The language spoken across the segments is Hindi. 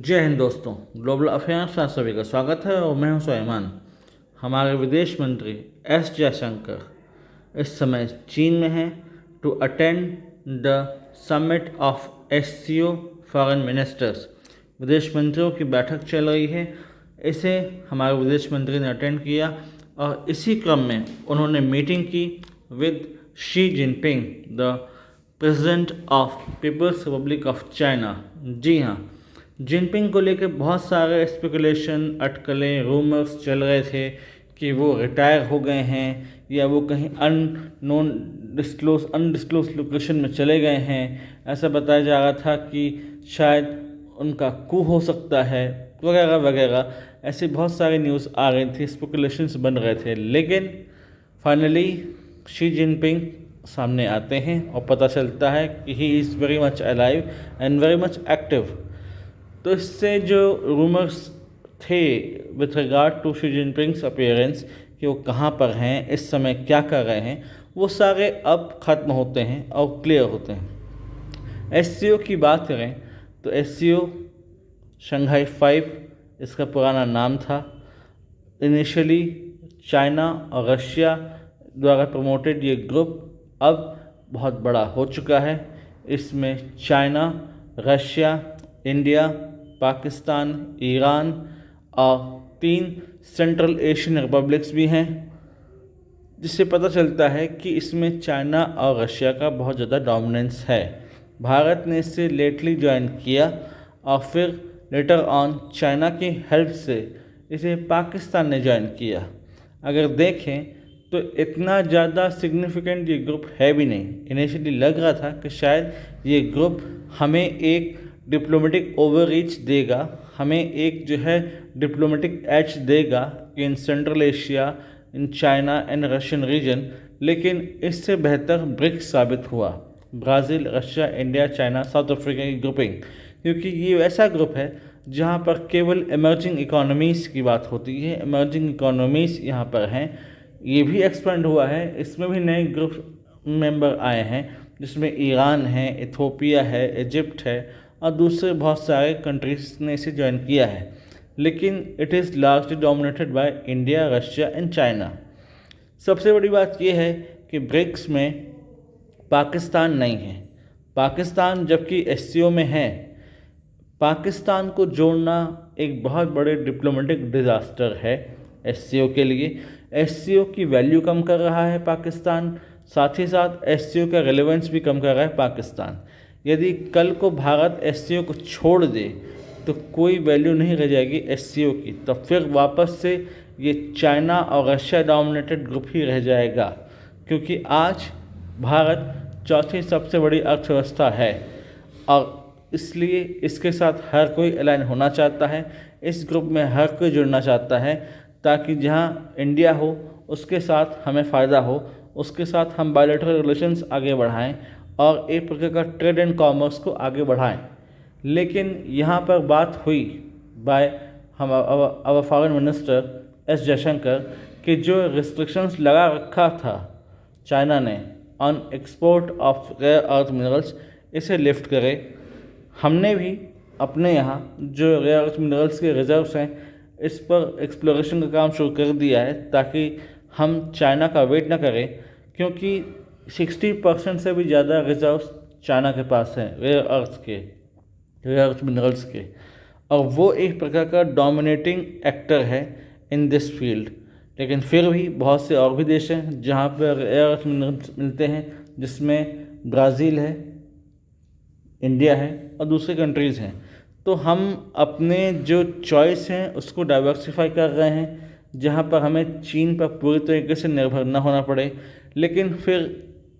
जय हिंद दोस्तों। ग्लोबल अफेयर्स में आप सभी का स्वागत है और मैं हूं सुलेमान। हमारे विदेश मंत्री एस जयशंकर इस समय चीन में हैं to attend the summit of SCO foreign ministers. विदेश मंत्रियों की बैठक चल रही है, इसे हमारे विदेश मंत्री ने अटेंड किया और इसी क्रम में उन्होंने मीटिंग की with Xi Jinping, the president of People's Republic of China. जी हाँ, जिनपिंग को लेकर बहुत सारे स्पेकुलेशन, अटकलें, रूमर्स चल रहे थे कि वो रिटायर हो गए हैं या वो कहीं अनडिस्क्लोज लोकेशन में चले गए हैं। ऐसा बताया जा रहा था कि शायद उनका कू हो सकता है वगैरह वगैरह। ऐसे बहुत सारे न्यूज़ आ रही थी, स्पेकुलेशंस बन रहे थे, लेकिन फाइनली शी जिनपिंग सामने आते हैं और पता चलता है कि he is very much alive and very much active. तो इससे जो रूमर्स थे with regard to Xi Jinping's appearance कि वो कहाँ पर हैं, इस समय क्या कर रहे हैं, वो सारे अब ख़त्म होते हैं और क्लियर होते हैं। एससीओ की बात करें तो एससीओ शंघाई 5 इसका पुराना नाम था। इनिशियली चाइना और रशिया द्वारा प्रमोटेड ये ग्रुप अब बहुत बड़ा हो चुका है। इसमें China, Russia, India, Pakistan, Iran और 3 सेंट्रल एशियन रिपब्लिक्स भी हैं, जिससे पता चलता है कि इसमें चाइना और रशिया का बहुत ज़्यादा डोमिनेंस है। भारत ने इसे लेटली ज्वाइन किया और फिर लेटर ऑन चाइना की हेल्प से इसे पाकिस्तान ने ज्वाइन किया। अगर देखें तो इतना ज़्यादा सिग्निफिकेंट ये ग्रुप है भी नहीं। इनिशियली लग रहा था कि शायद ये ग्रुप हमें एक डिप्लोमेटिक ओवररीच देगा, हमें एक जो है डिप्लोमेटिक एज देगा in central Asia, in China and Russian region, लेकिन इससे बेहतर ब्रिक्स साबित हुआ। Brazil, Russia, India, China, South Africa की ग्रुपिंग, क्योंकि ये ऐसा ग्रुप है जहाँ पर केवल इमर्जिंग इकोनॉमीज़ की बात होती है। इमर्जिंग इकोनॉमीज़ यहाँ पर हैं, ये भी एक्सपेंड हुआ है, इसमें भी नए ग्रुप मेंबर आए हैं, जिसमें ईरान है, इथोपिया है, इजिप्ट है और दूसरे बहुत सारे कंट्रीज ने इसे ज्वाइन किया है। लेकिन it is largely dominated by India, Russia and China. सबसे बड़ी बात यह है कि ब्रिक्स में पाकिस्तान नहीं है। पाकिस्तान जबकि एससीओ में है, पाकिस्तान को जोड़ना एक बहुत बड़े डिप्लोमेटिक डिज़ास्टर है एससीओ के लिए। एससीओ की वैल्यू कम कर रहा है पाकिस्तान, साथ ही साथ एससीओ का रेलेवेंस भी कम कर रहा है पाकिस्तान। यदि कल को भारत एससीओ को छोड़ दे तो कोई वैल्यू नहीं रह जाएगी एससीओ की, तो फिर वापस से ये चाइना और रशिया डोमिनेटेड ग्रुप ही रह जाएगा, क्योंकि आज भारत चौथी सबसे बड़ी अर्थव्यवस्था है और इसलिए इसके साथ हर कोई अलाइन होना चाहता है। इस ग्रुप में हर कोई जुड़ना चाहता है ताकि जहां इंडिया हो उसके साथ हमें फ़ायदा हो, उसके साथ हम बायलैटरल रिलेशंस आगे बढ़ाएं और एक प्रकार का ट्रेड एंड कॉमर्स को आगे बढ़ाएं। लेकिन यहाँ पर बात हुई बाय हम our foreign minister S Jaishankar कि जो रिस्ट्रिक्शंस लगा रखा था चाइना ने on export of rare earth minerals, इसे लिफ्ट करे। हमने भी अपने यहाँ जो रेयर अर्थ मिनरल्स के रिजर्व्स हैं इस पर एक्सप्लोरेशन का काम शुरू कर दिया है, ताकि हम चाइना का वेट ना करें, क्योंकि 60% से भी ज़्यादा रिजर्व्स चाइना के पास हैं रेयर अर्थ मिनरल्स के, और वो एक प्रकार का डोमिनेटिंग एक्टर है इन दिस फील्ड। लेकिन फिर भी बहुत से और भी देश हैं जहाँ पर रेयर अर्थ मिनरल्स मिलते हैं, जिसमें ब्राज़ील है, इंडिया है और दूसरे कंट्रीज़ हैं। तो हम अपने जो चॉइस हैं उसको डाइवर्सिफाई कर रहे हैं, जहाँ पर हमें चीन पर पूरी तरीके से निर्भर न होना पड़े। लेकिन फिर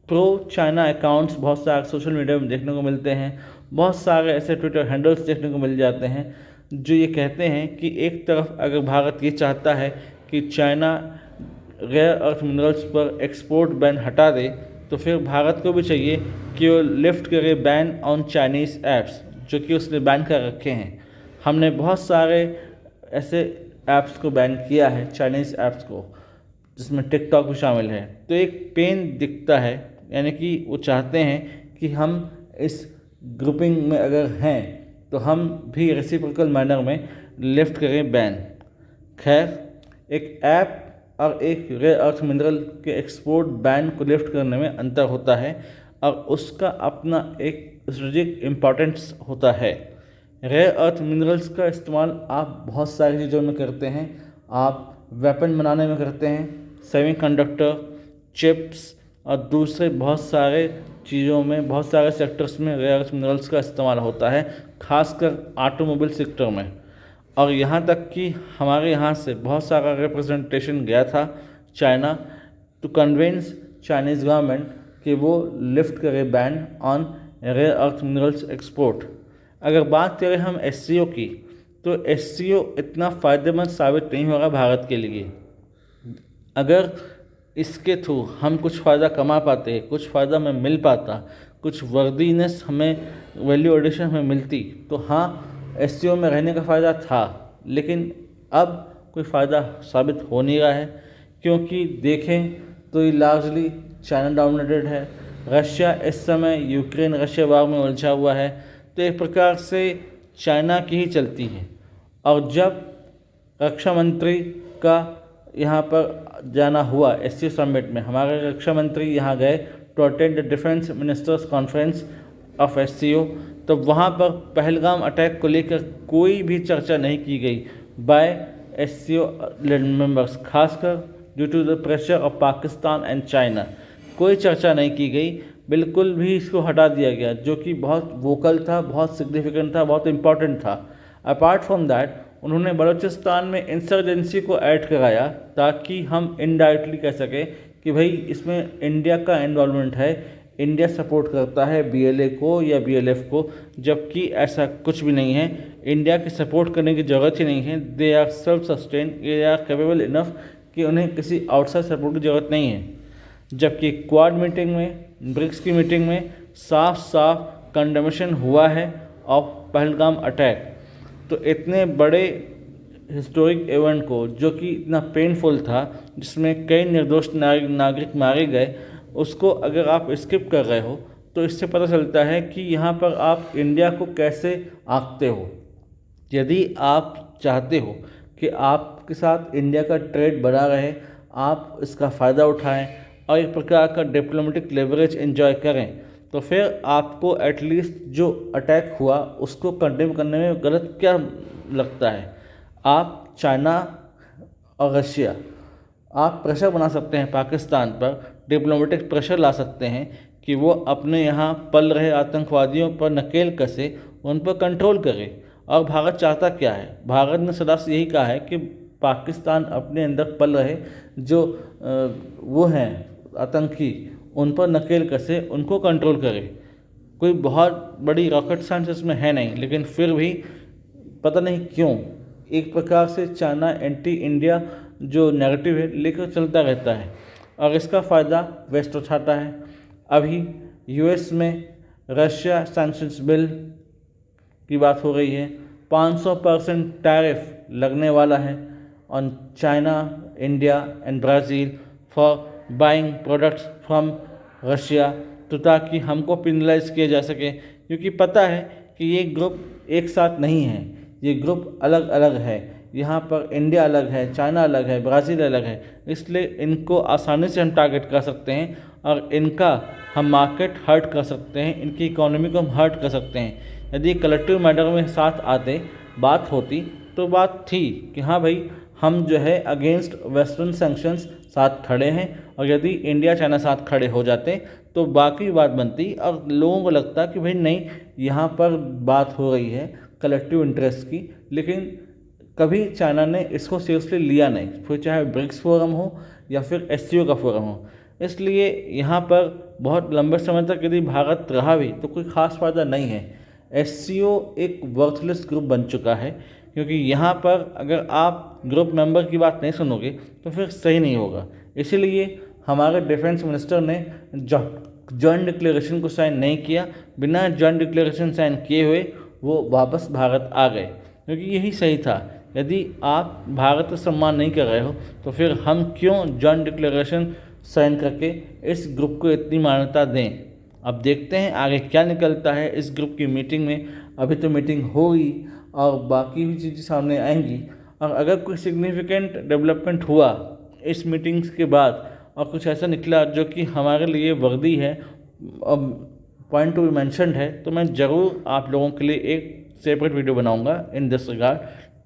प्रो चाइना अकाउंट्स बहुत सारे सोशल मीडिया में देखने को मिलते हैं, बहुत सारे ऐसे ट्विटर हैंडल्स देखने को मिल जाते हैं जो ये कहते हैं कि एक तरफ अगर भारत ये चाहता है कि चाइना रेयर अर्थ मिनरल्स पर एक्सपोर्ट बैन हटा दे, तो फिर भारत को भी चाहिए कि वो लिफ्ट करे बैन ऑन चाइनीज़ ऐप्स जो कि उसने बैन कर रखे हैं। हमने बहुत सारे ऐसे ऐप्स को बैन किया है, चाइनीज़ ऐप्स को, जिसमें टिकटॉक भी शामिल है। तो एक पेन दिखता है, यानी कि वो चाहते हैं कि हम इस ग्रुपिंग में अगर हैं तो हम भी रेसिप्रोकल मैनर में लिफ्ट करें बैन। खैर, एक ऐप और एक रेयर अर्थ मिनरल के एक्सपोर्ट बैन को लिफ्ट करने में अंतर होता है और उसका अपना एक स्ट्रेटेजिक इम्पोर्टेंस होता है। रेयर अर्थ मिनरल्स का इस्तेमाल आप बहुत सारी चीज़ों में करते हैं। आप वेपन बनाने में करते हैं, सेमीकंडक्टर, चिप्स और दूसरे बहुत सारे चीज़ों में, बहुत सारे सेक्टर्स में रेयर अर्थ मिनरल्स का इस्तेमाल होता है, खासकर ऑटोमोबाइल सेक्टर में। और यहाँ तक कि हमारे यहाँ से बहुत सारा रिप्रेजेंटेशन गया था China to convince Chinese government कि वो लिफ्ट करे ban on rare earth minerals export. अगर बात करें हम SCO की, तो SCO इतना फ़ायदेमंद साबित नहीं होगा भारत के लिए। अगर इसके थ्रू हम कुछ फ़ायदा कमा पाते, कुछ फ़ायदा हमें मिल पाता, कुछ वर्दीनेस हमें, वैल्यू एडिशन हमें मिलती, तो हाँ SCO में रहने का फ़ायदा था। लेकिन अब कोई फ़ायदा साबित हो नहीं रहा है, क्योंकि देखें तो ये लार्जली चाइना डोमिनेटेड है। रशिया इस समय यूक्रेन रशिया वार में उलझा हुआ है, तो एक प्रकार से चाइना की ही चलती है। और जब रक्षा मंत्री का यहाँ पर जाना हुआ SCO समिट में, हमारे रक्षा मंत्री यहाँ गए to attend the defence ministers conference of SCO, तो वहाँ पर पहलगाम अटैक को लेकर कोई भी चर्चा नहीं की गई बाय SCO मेंबर्स, खासकर due to the pressure of Pakistan and China. कोई चर्चा नहीं की गई, बिल्कुल भी इसको हटा दिया गया, जो कि बहुत वोकल था, बहुत सिग्निफिकेंट था, बहुत इम्पॉर्टेंट था। अपार्ट फ्रॉम दैट, उन्होंने बलूचिस्तान में इंसर्जेंसी को ऐड कराया ताकि हम इनडायरेक्टली कह सकें कि भाई इसमें इंडिया का इन्वॉल्वमेंट है, इंडिया सपोर्ट करता है BLA को या BLF को, जबकि ऐसा कुछ भी नहीं है। इंडिया के सपोर्ट करने की ज़रूरत ही नहीं है। They are self sustain, they are capable enough कि उन्हें किसी आउटसाइड सपोर्ट की ज़रूरत नहीं है। जबकि क्वाड मीटिंग में, ब्रिक्स की मीटिंग में साफ साफ कंडेमेशन हुआ है ऑफ पहलगाम अटैक। तो इतने बड़े हिस्टोरिक इवेंट को, जो कि इतना पेनफुल था, जिसमें कई निर्दोष नागरिक मारे गए, उसको अगर आप स्किप कर रहे हो, तो इससे पता चलता है कि यहाँ पर आप इंडिया को कैसे आंकते हो। यदि आप चाहते हो कि आपके साथ इंडिया का ट्रेड बढ़ा रहे, आप इसका फ़ायदा उठाएं और एक प्रकार का डिप्लोमेटिक लेवरेज एंजॉय करें, तो फिर आपको एटलीस्ट जो अटैक हुआ उसको कंडेम करने में गलत क्या लगता है। आप चाइना और रशिया, आप प्रेशर बना सकते हैं पाकिस्तान पर, डिप्लोमेटिक प्रेशर ला सकते हैं कि वो अपने यहाँ पल रहे आतंकवादियों पर नकेल कसे, उन पर कंट्रोल करे। और भारत चाहता क्या है? भारत ने सदा से यही कहा है कि पाकिस्तान अपने अंदर पल रहे जो वो हैं आतंकी, उन पर नकेल कसे, उनको कंट्रोल करे। कोई बहुत बड़ी रॉकेट साइंस इसमें है नहीं, लेकिन फिर भी पता नहीं क्यों एक प्रकार से चाइना एंटी इंडिया जो नेगेटिव है लेकर चलता रहता है, और इसका फ़ायदा वेस्ट उठाता है। अभी US में रशिया सैंक्शंस बिल की बात हो रही है, 500% टैरिफ लगने वाला है on China, India and Brazil for buying products from Russia, तो ताकि हमको पेनलाइज किया जा सके, क्योंकि पता है कि ये ग्रुप एक साथ नहीं है, ये ग्रुप अलग अलग है। यहाँ पर इंडिया अलग है, चाइना अलग है, ब्राज़ील अलग है, इसलिए इनको आसानी से हम टारगेट कर सकते हैं और इनका हम मार्केट हर्ट कर सकते हैं, इनकी इकोनॉमी को हम हर्ट कर सकते हैं। यदि कलेक्टिव मैटर में साथ आते, बात होती, तो बात थी कि हाँ भाई हम जो है अगेंस्ट वेस्टर्न सैंक्शंस साथ खड़े हैं, और यदि इंडिया चाइना साथ खड़े हो जाते तो बाकी बात बनती और लोगों को लगता कि भाई नहीं, यहाँ पर बात हो रही है कलेक्टिव इंटरेस्ट की। लेकिन कभी चाइना ने इसको सीरियसली लिया नहीं, फिर चाहे ब्रिक्स फोरम हो या फिर SCO का फोरम हो। इसलिए यहाँ पर बहुत लंबे समय तक यदि भारत रहा भी तो कोई ख़ास फ़ायदा नहीं है। SCO एक वर्थलेस ग्रुप बन चुका है, क्योंकि यहाँ पर अगर आप ग्रुप मेंबर की बात नहीं सुनोगे तो फिर सही नहीं होगा। इसीलिए हमारे डिफेंस मिनिस्टर ने जॉइंट डिक्लेरेशन को साइन नहीं किया। बिना जॉइंट डिक्लेरेशन साइन किए हुए वो वापस भारत आ गए, क्योंकि यही सही था। यदि आप भारत का सम्मान नहीं कर रहे हो तो फिर हम क्यों जॉइंट डिक्लेरेशन साइन करके इस ग्रुप को इतनी मान्यता दें। अब देखते हैं आगे क्या निकलता है इस ग्रुप की मीटिंग में। अभी तो मीटिंग होगी और बाकी भी चीज़ें सामने आएंगी, और अगर कोई सिग्निफिकेंट डेवलपमेंट हुआ इस मीटिंग्स के बाद और कुछ ऐसा निकला जो कि हमारे लिए वर्दी है, पॉइंट टू बी मैंशनड है, तो मैं ज़रूर आप लोगों के लिए एक सेपरेट वीडियो बनाऊंगा in this regard.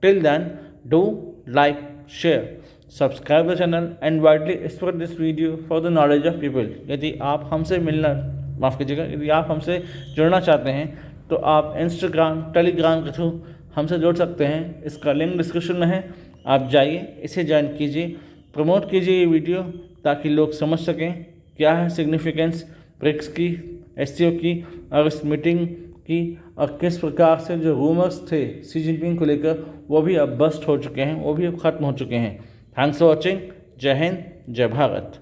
Till then do like, share, subscribe the channel and widely spread this video for the knowledge of people. यदि आप हमसे मिलना, माफ़ कीजिएगा, यदि आप हमसे जुड़ना चाहते हैं तो आप इंस्टाग्राम, टेलीग्राम के थ्रू हमसे जुड़ सकते हैं। इसका लिंक डिस्क्रिप्शन में है, आप जाइए, इसे ज्वाइन कीजिए, प्रमोट कीजिए ये वीडियो ताकि लोग समझ सकें क्या है सिग्निफिकेंस ब्रिक्स की, एससीओ की और इस मीटिंग की, और किस प्रकार से जो रूमर्स थे शी जिनपिंग को लेकर वो भी अब बस्ट हो चुके हैं, वो भी अब ख़त्म हो चुके हैं। Thanks for watching. जय हिंद, जय भारत।